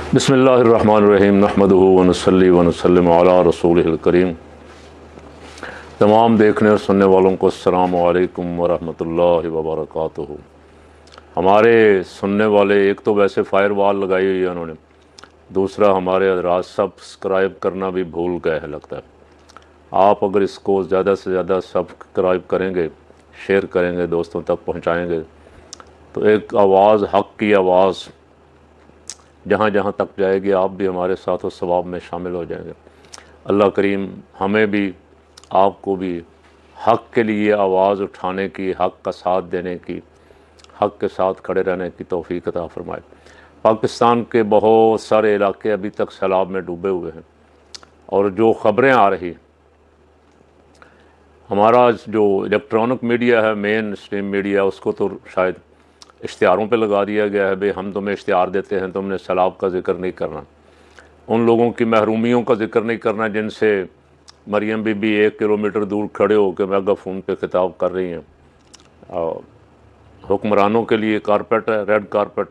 बिस्मिल्लाहिर्रहमानिर्रहीम नहमदुहु व नसल्ली व नसल्लिमु अला रसूलिहिल करीम। तमाम देखने और सुनने वालों को अस्सलामु अलैकुम व रहमतुल्लाहि व बरकातुहू। हमारे सुनने वाले एक तो वैसे फायरवॉल लगाई हुई है उन्होंने, दूसरा हमारे हज़रात सब्सक्राइब करना भी भूल गए हैं लगता है। आप अगर इसको ज़्यादा से ज़्यादा सब्सक्राइब करेंगे, शेयर करेंगे, दोस्तों तक पहुँचाएँगे तो एक आवाज़, हक़ की आवाज़ जहाँ जहाँ तक जाएगी आप भी हमारे साथ उस सवाब में शामिल हो जाएंगे। अल्लाह करीम हमें भी, आपको भी हक़ के लिए आवाज़ उठाने की, हक़ का साथ देने की, हक़ के साथ खड़े रहने की तौफ़ीक अता फ़रमाए। पाकिस्तान के बहुत सारे इलाके अभी तक सैलाब में डूबे हुए हैं और जो ख़बरें आ रही, हमारा जो इलेक्ट्रॉनिक मीडिया है, मेन स्ट्रीम मीडिया, उसको तो शायद इश्तिहारों पे लगा दिया गया है, भाई हम तुम्हें इश्तिहार देते हैं, तुमने सैलाब का ज़िक्र नहीं करना, उन लोगों की महरूमियों का ज़िक्र नहीं करना जिनसे मरियम बीबी 1 किलोमीटर दूर खड़े होकर मेगाफोन पे खिताब कर रही हैं। हुक्मरानों के लिए कारपेट है, रेड कारपेट,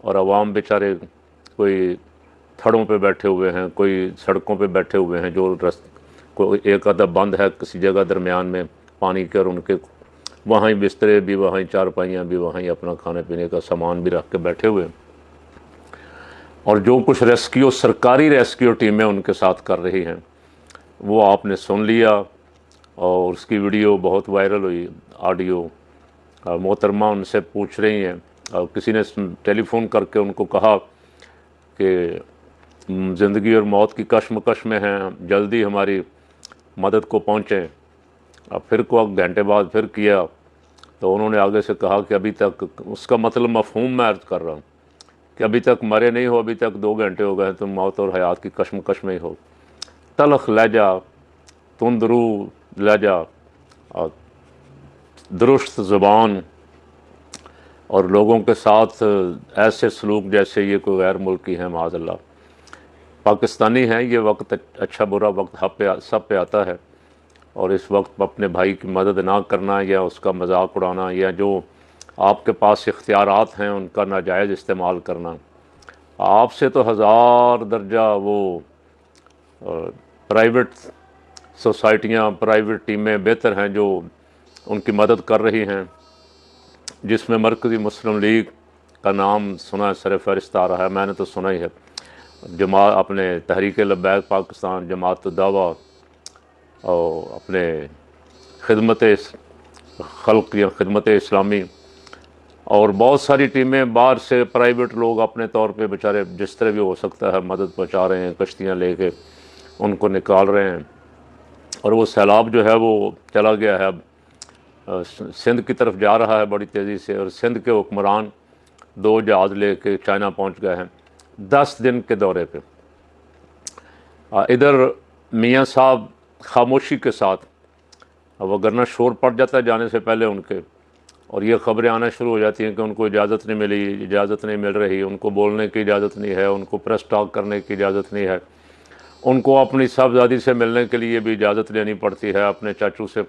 और अवाम बेचारे कोई थड़ों पे बैठे हुए हैं, कोई सड़कों पे बैठे हुए हैं, जो कोई एक आधा बंद है किसी जगह दरमियान में पानी के, और उनके वहाँ बिस्तरे भी, वहाँ चारपाइयाँ भी, वहाँ अपना खाने पीने का सामान भी रख के बैठे हुए। और जो कुछ रेस्क्यू, सरकारी रेस्क्यू टीमें उनके साथ कर रही हैं वो आपने सुन लिया, और उसकी वीडियो बहुत वायरल हुई, ऑडियो। मोहतरमा उनसे पूछ रही हैं, और किसी ने टेलीफोन करके उनको कहा कि ज़िंदगी और मौत की कश्मकश में हैं, जल्दी हमारी मदद को पहुँचें। अब फिर को घंटे बाद फिर किया तो उन्होंने आगे से कहा कि अभी तक, उसका मतलब मफ़हूम मैं अर्ज़ कर रहा हूँ कि अभी तक मरे नहीं हो, अभी तक 2 घंटे हो गए, तुम मौत और हयात की कश्मकश में ही हो। तलख लहजा, तुंदरू लहजा और दुरुस्त ज़ुबान, और लोगों के साथ ऐसे सलूक जैसे ये कोई गैर मुल्की है। माज़अल्लाह, पाकिस्तानी हैं, ये वक्त अच्छा बुरा वक्त सब पे आता है, और इस वक्त अपने भाई की मदद ना करना या उसका मजाक उड़ाना, या जो आपके पास इख्तियारात हैं उनका नाजायज़ इस्तेमाल करना, आपसे तो हज़ार दर्जा वो प्राइवेट सोसाइटियाँ, प्राइवेट टीमें बेहतर हैं जो उनकी मदद कर रही हैं, जिसमें मरकज़ी मुस्लिम लीग का नाम सुना है, सर फहरिस्त आ रहा है, मैंने तो सुना ही है। अपने तहरीक लब्बैक पाकिस्तान, जमात दावा, और अपने खिदमत खल्क़ या खिदमत इस्लामी, और बहुत सारी टीमें बाहर से प्राइवेट लोग अपने तौर पे बेचारे जिस तरह भी हो सकता है मदद पहुंचा रहे हैं, कश्तियां लेके उनको निकाल रहे हैं। और वो सैलाब जो है वो चला गया है, अब सिंध की तरफ जा रहा है बड़ी तेज़ी से, और सिंध के हुक्मरान 2 जहाज़ लेके चाइना पहुंच गए हैं 10 दिन के दौरे पे। इधर मियाँ साहब खामोशी के साथ, अब वरना शोर पड़ जाता है जाने से पहले उनके, और ये ख़बरें आना शुरू हो जाती हैं कि उनको इजाज़त नहीं मिली, इजाज़त नहीं मिल रही, उनको बोलने की इजाज़त नहीं है, उनको प्रेस टॉक करने की इजाज़त नहीं है, उनको अपनी साहबजादी से मिलने के लिए भी इजाज़त लेनी पड़ती है, अपने चाचू से,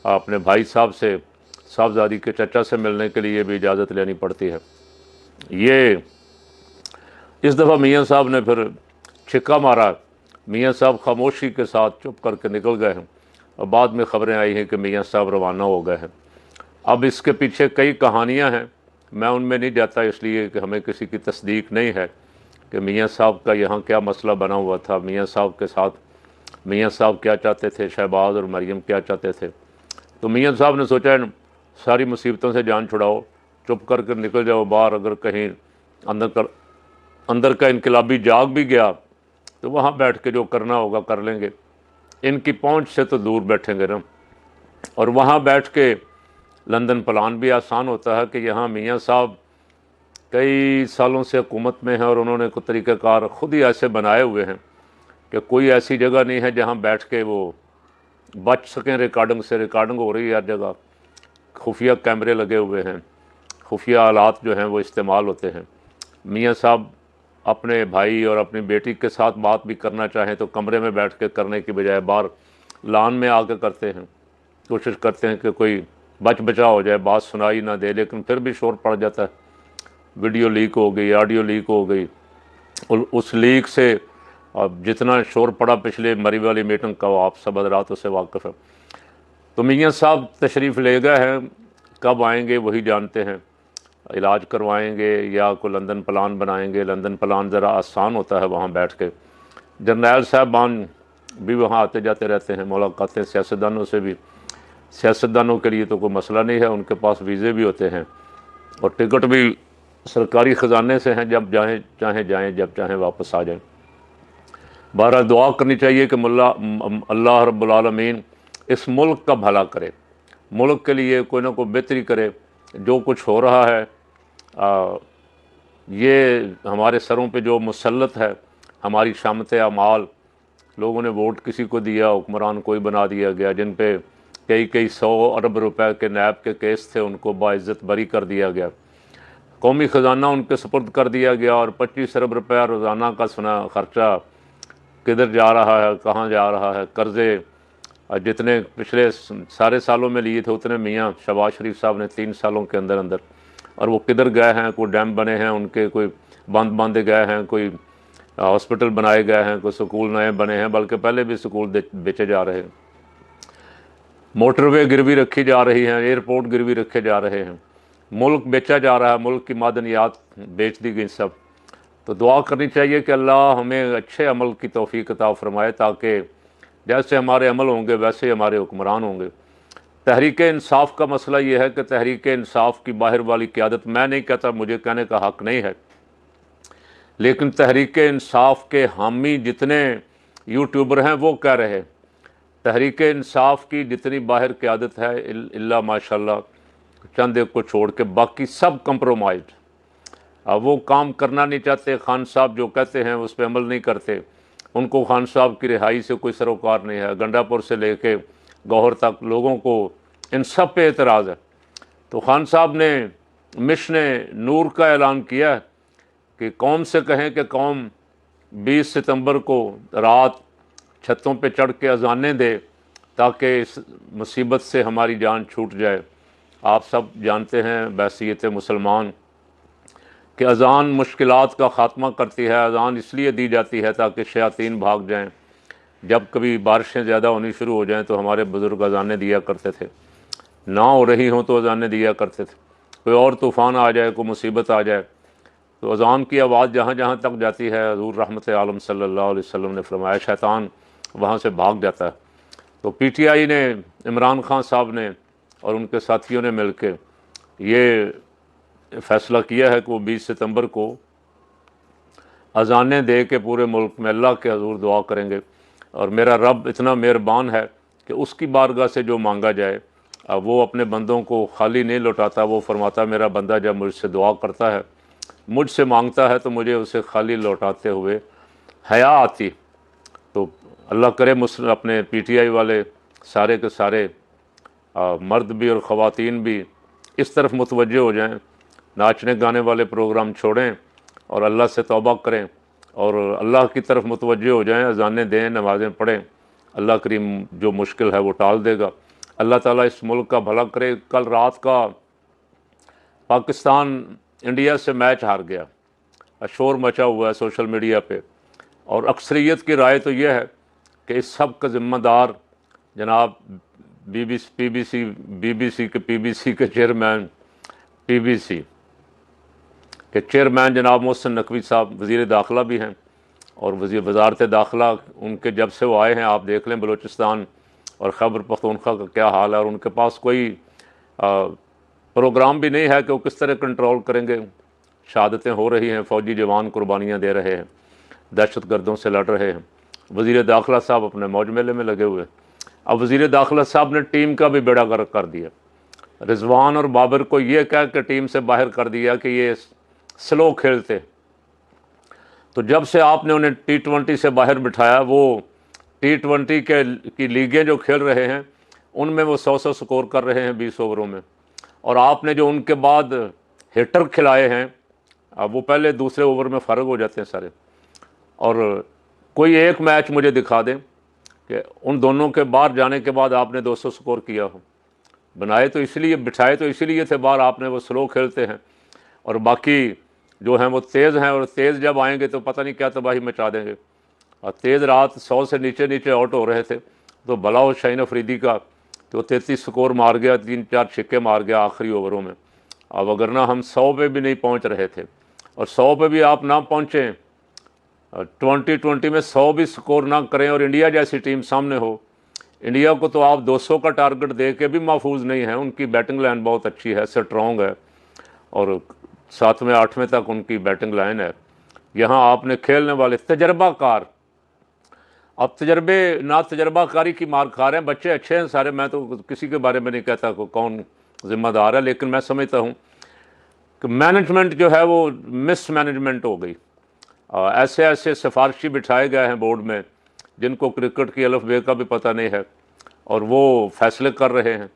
अपने भाई साहब से, साहबजादी के चचा से मिलने के लिए भी इजाज़त लेनी पड़ती है। ये इस दफ़ा मियाँ साहब ने फिर छिक्का मारा, मियाँ साहब खामोशी के साथ चुप करके निकल गए हैं, और बाद में ख़बरें आई हैं कि मियाँ साहब रवाना हो गए हैं। अब इसके पीछे कई कहानियां हैं, मैं उनमें नहीं जाता, इसलिए कि हमें किसी की तस्दीक नहीं है कि मियाँ साहब का यहाँ क्या मसला बना हुआ था, मियाँ साहब के साथ मियाँ साहब क्या चाहते थे, शहबाज और मरियम क्या चाहते थे। तो मियाँ साहब ने सोचा सारी मुसीबतों से जान छुड़ाओ, चुप करके निकल जाओ बाहर, अगर कहीं अंदर का इनकलाबी जाग भी गया तो वहाँ बैठ के जो करना होगा कर लेंगे, इनकी पहुँच से तो दूर बैठेंगे ना। और वहाँ बैठ के लंदन प्लान भी आसान होता है कि यहाँ मियाँ साहब कई सालों से हुकूमत में हैं, और उन्होंने कुछ तरीक़ाकार ख़ुद ही ऐसे बनाए हुए हैं कि कोई ऐसी जगह नहीं है जहाँ बैठ के वो बच सकें रिकॉर्डिंग से। रिकॉर्डिंग हो रही है हर जगह, खुफिया कैमरे लगे हुए हैं, खुफिया आलात जो हैं वो इस्तेमाल होते हैं। मियाँ साहब अपने भाई और अपनी बेटी के साथ बात भी करना चाहें तो कमरे में बैठ के करने की बजाय बाहर लान में आकर करते हैं, कोशिश करते हैं कि कोई बच बचा हो जाए, बात सुनाई ना दे, लेकिन फिर भी शोर पड़ जाता है, वीडियो लीक हो गई, ऑडियो लीक हो गई, उस लीग से अब जितना शोर पड़ा पिछले मरी वाली मीटिंग का, आप सब हजरात उससे वाकिफ़ है। तो मियाँ साहब तशरीफ़ ले गए हैं, कब आएंगे वही जानते हैं। इलाज करवाएंगे या कोई लंदन प्लान बनाएंगे। लंदन प्लान ज़रा आसान होता है वहाँ बैठ के। जर्नैल साहबान भी वहाँ आते जाते रहते हैं, मुलाकातें सियासतदानों से भी। सियासतदानों के लिए तो कोई मसला नहीं है, उनके पास वीज़े भी होते हैं और टिकट भी सरकारी ख़जाने से हैं, जब चाहें जाएँ, जब चाहें वापस आ जाएँ। बहरहाल दुआ करनी चाहिए कि अल्लाह रब्बुल आलमीन इस मुल्क का भला करे, मुल्क के लिए कोई ना कोई बेहतरी करे। जो कुछ हो रहा है ये हमारे सरों पे जो मुसल्लत है, हमारी शामत अमाल, लोगों ने वोट किसी को दिया, हुक्मरान कोई बना दिया गया, जिन पे कई कई 100 अरब रुपए के नैब के केस थे, उनको बाइज़्ज़त बरी कर दिया गया। कौमी ख़जाना उनके सुपुर्द कर दिया गया और 25 अरब रुपया रोज़ाना का सुना ख़र्चा किधर जा रहा है, कहाँ जा रहा है। कर्ज़े जितने पिछले सारे सालों में लिए थे उतने मियाँ शहबाज शरीफ साहब ने 3 सालों के अंदर अंदर, और वो किधर गए हैं। कोई डैम बने हैं उनके, कोई बांधे गए हैं, कोई हॉस्पिटल बनाए गए हैं, कोई स्कूल नए बने हैं, बल्कि पहले भी स्कूल बेचे जा रहे हैं। मोटरवे गिरवी रखी जा रही हैं, एयरपोर्ट गिरवी रखे जा रहे हैं, मुल्क बेचा जा रहा है, मुल्क की मादनियात बेच दी गई सब। तो दुआ करनी चाहिए कि अल्लाह हमें अच्छे अमल की तौफीक अता फरमाए, ताकि जैसे हमारे अमल होंगे वैसे हमारे हुक्मरान होंगे। तहरीक इंसाफ का मसला ये है कि तहरीक इंसाफ की बाहर वाली क़यादत, मैं नहीं कहता, मुझे कहने का हक़ नहीं है, लेकिन तहरीक इंसाफ के हामी जितने यूट्यूबर हैं वो कह रहे हैं तहरीक इंसाफ की जितनी बाहर क़यादत है इल्ला माशाल्लाह चंद एक को छोड़ के बाकी सब कंप्रोमाइज। अब वो काम करना नहीं चाहते, खान साहब जो कहते हैं उस पर अमल नहीं करते। उनको खान साहब की रिहाई से कोई सरोकार नहीं है। गंडापुर से लेके गौहर तक लोगों को इन सब पे एतराज़ है। तो खान साहब ने मिशन नूर का ऐलान किया कि कौम से कहें कि कौम 20 सितंबर को रात छतों पे चढ़ के अजानें दे, ताकि इस मुसीबत से हमारी जान छूट जाए। आप सब जानते हैं बैसियत मुसलमान कि अज़ान मुश्किलात का ख़ात्मा करती है। अज़ान इसलिए दी जाती है ताकि शयातीन भाग जाएं। जब कभी बारिशें ज़्यादा होनी शुरू हो जाएं तो हमारे बुज़ुर्ग अज़ानें दिया करते थे, ना हो रही हों तो अज़ानें दिया करते थे। कोई और तूफ़ान आ जाए, कोई मुसीबत आ जाए, तो अज़ान की आवाज़ जहाँ जहाँ तक जाती है, हुज़ूर रहमत आलम सल्लल्लाहु अलैहि वसल्लम ने फरमाया शैतान वहाँ से भाग जाता है। तो पीटीआई ने, इमरान खान साहब ने और उनके साथियों ने मिलकर ये फ़ैसला किया है कि वो 20 सितंबर को अज़ानें दे के पूरे मुल्क में अल्लाह के हज़ूर दुआ करेंगे। और मेरा रब इतना मेहरबान है कि उसकी बारगाह से जो मांगा जाए वो अपने बंदों को खाली नहीं लौटाता। वो फरमाता मेरा बंदा जब मुझसे दुआ करता है, मुझसे मांगता है, तो मुझे उसे खाली लौटाते हुए हया आती। तो अल्लाह करे अपने पीटीआई वाले सारे के सारे मर्द भी और ख़वातीन भी इस तरफ मुतवज्जे हो जाएं, नाचने गाने वाले प्रोग्राम छोड़ें और अल्लाह से तौबा करें और अल्लाह की तरफ मुतवज्जे हो जाएं, अज़ानें दें, नमाज़ें पढ़ें। अल्लाह करीम जो मुश्किल है वो टाल देगा। अल्लाह ताला इस मुल्क का भला करे। कल रात का पाकिस्तान इंडिया से मैच हार गया, शोर मचा हुआ है सोशल मीडिया पे, और अक्सरियत की राय तो यह है कि इस सब का ज़िम्मेदार जनाब पीबीसी के चेयरमैन, पीबीसी के चेयरमैन जनाब मोहसिन नकवी साहब वज़ीर दाखिला भी हैं, और वज़ारत दाखिला उनके जब से वो आए हैं आप देख लें बलूचिस्तान और खैबर पख्तूनख्वा का क्या हाल है। और उनके पास कोई प्रोग्राम भी नहीं है कि वो किस तरह कंट्रोल करेंगे। शहादतें हो रही हैं, फ़ौजी जवान कुर्बानियाँ दे रहे हैं, दहशत गर्दों से लड़ रहे हैं। वज़ीर दाखिला साहब अपने मौज मेले में लगे हुए। अब वज़ीर दाखिला साहब ने टीम का भी बेड़ा गर्क कर दिया। रिजवान और बाबर को ये कह के टीम से बाहर कर दिया कि ये स्लो खेलते। तो जब से आपने उन्हें T20 से बाहर बिठाया, वो T20 की लीगें जो खेल रहे हैं उनमें वो 100 स्कोर कर रहे हैं 20 ओवरों में। और आपने जो उनके बाद हिटर खिलाए हैं, अब वो पहले दूसरे ओवर में फ़र्क हो जाते हैं सारे। और कोई एक मैच मुझे दिखा दें कि उन दोनों के बाहर जाने के बाद आपने 200 स्कोर किया हो। बनाए तो इसलिए, बिठाए तो इसीलिए थे बाहर, आपने वो स्लो खेलते हैं। और बाकी जो हैं वो तेज़ हैं, और तेज़ जब आएंगे तो पता नहीं क्या तबाही मचा देंगे। और तेज़ रात 100 से नीचे नीचे आउट हो रहे थे, तो भला हो शाहीन अफरीदी का, तो 33 स्कोर मार गया, 3-4 छिक्के मार गया आखिरी ओवरों में। अब अगर ना हम 100 पे भी नहीं पहुंच रहे थे, और 100 पे भी आप ना पहुँचें, 2020 में 100 भी स्कोर ना करें और इंडिया जैसी टीम सामने हो, इंडिया को तो आप 200 का टारगेट दे के भी महफूज नहीं है। उनकी बैटिंग लाइन बहुत अच्छी है, स्ट्रॉन्ग है, और 7वें 8वें तक उनकी बैटिंग लाइन है। यहाँ आपने खेलने वाले तजर्बाकार, अब तजर्बे ना तजर्बाकारी की मार खा रहे हैं। बच्चे अच्छे हैं सारे, मैं तो किसी के बारे में नहीं कहता कौन जिम्मेदार है, लेकिन मैं समझता हूँ कि मैनेजमेंट जो है वो मिस मैनेजमेंट हो गई। ऐसे ऐसे सिफारशी बिठाए गए हैं बोर्ड में जिनको क्रिकेट की अलफ बे का भी पता नहीं है, और वो फैसले कर रहे हैं।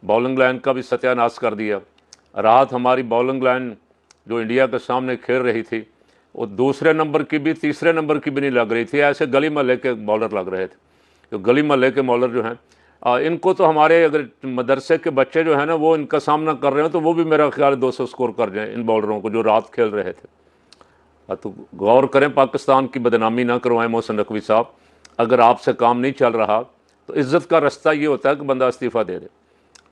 बॉलिंग लाइन का भी सत्यानाश कर दिया। राहत हमारी बॉलिंग लाइन जो इंडिया के सामने खेल रही थी, वो दूसरे नंबर की भी तीसरे नंबर की भी नहीं लग रही थी। ऐसे गली मोहल्ले के बॉलर लग रहे थे। तो गली मोहल्ले के बॉलर जो हैं, इनको तो हमारे अगर मदरसे के बच्चे जो हैं ना, वो इनका सामना कर रहे हो, तो वो भी मेरा ख्याल 200 स्कोर कर जाएँ इन बॉलरों को जो रात खेल रहे थे। तो गौर करें, पाकिस्तान की बदनामी ना करवाएं मोहसिन नकवी साहब। अगर आपसे काम नहीं चल रहा तो इज़्ज़त का रास्ता ये होता है कि बंदा इस्तीफ़ा दे दे।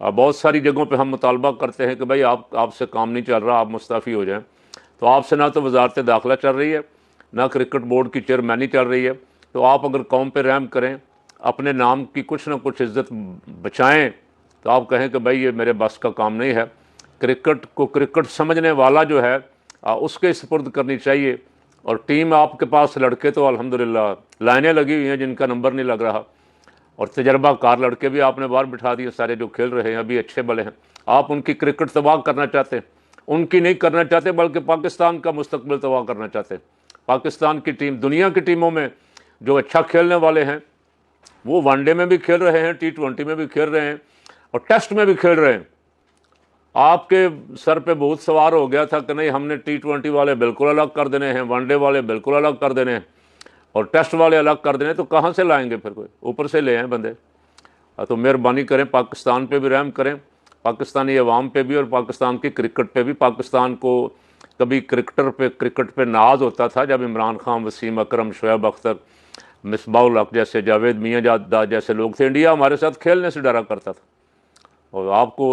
बहुत सारी जगहों पे हम मुतालबा करते हैं कि भाई आपसे काम नहीं चल रहा, आप मुस्तफ़ी हो जाएं। तो आपसे ना तो वजारत दाखिला चल रही है, ना क्रिकेट बोर्ड की चेयरमैनी चल रही है। तो आप अगर कौम पे रहम करें, अपने नाम की कुछ ना कुछ इज़्ज़त बचाएं, तो आप कहें कि भाई ये मेरे बस का काम नहीं है। क्रिकेट को क्रिकेट समझने वाला जो है उसके सुपुर्द करनी चाहिए। और टीम आपके पास लड़के तो अल्हम्दुलिल्लाह लाइनें लगी हुई हैं जिनका नंबर नहीं लग रहा, और तजर्बाकार लड़के भी आपने बाहर बिठा दिए सारे जो खेल रहे हैं अभी अच्छे भले हैं। आप उनकी क्रिकेट तबाह करना चाहते हैं, उनकी नहीं करना चाहते बल्कि पाकिस्तान का मुस्तकबिल तबाह करना चाहते हैं। पाकिस्तान की टीम दुनिया की टीमों में जो अच्छा खेलने वाले हैं वो वनडे में भी खेल रहे हैं, T20 में भी खेल रहे हैं, और टेस्ट में भी खेल रहे हैं। आपके सर पे बहुत सवार हो गया था कि नहीं हमने T20 वाले बिल्कुल अलग कर देने हैं, वनडे वाले बिल्कुल अलग कर देने हैं, और टेस्ट वाले अलग कर देने। तो कहाँ से लाएंगे फिर, कोई ऊपर से ले आए बंदे। तो मेहरबानी करें, पाकिस्तान पे भी रहम करें, पाकिस्तानी अवाम पे भी, और पाकिस्तान की क्रिकेट पे भी। पाकिस्तान को कभी क्रिकेट पे नाज होता था जब इमरान खान, वसीम अकरम, शुएब अख्तर, मिसबाउल हक जैसे, जावेद मियांदाद जैसे लोग थे। इंडिया हमारे साथ खेलने से डरा करता था। और आपको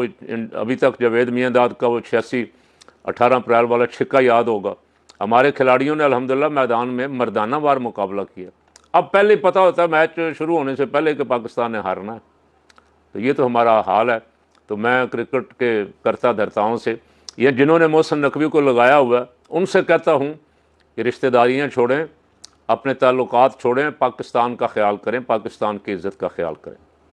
अभी तक जावेद मियांदाद का वो 18 अप्रैल वाला छिक्का याद होगा। हमारे खिलाड़ियों ने अल्हम्दुलिल्लाह मैदान में मर्दाना वार मुकाबला किया। अब पहले ही पता होता है मैच शुरू होने से पहले कि पाकिस्तान ने हारना है। तो ये तो हमारा हाल है। तो मैं क्रिकेट के करता धरताओं से, ये जिन्होंने मोहसिन नकवी को लगाया हुआ है, उनसे कहता हूँ कि रिश्तेदारियाँ छोड़ें, अपने ताल्लुकात छोड़ें, पाकिस्तान का ख्याल करें, पाकिस्तान की इज़्ज़त का ख्याल करें।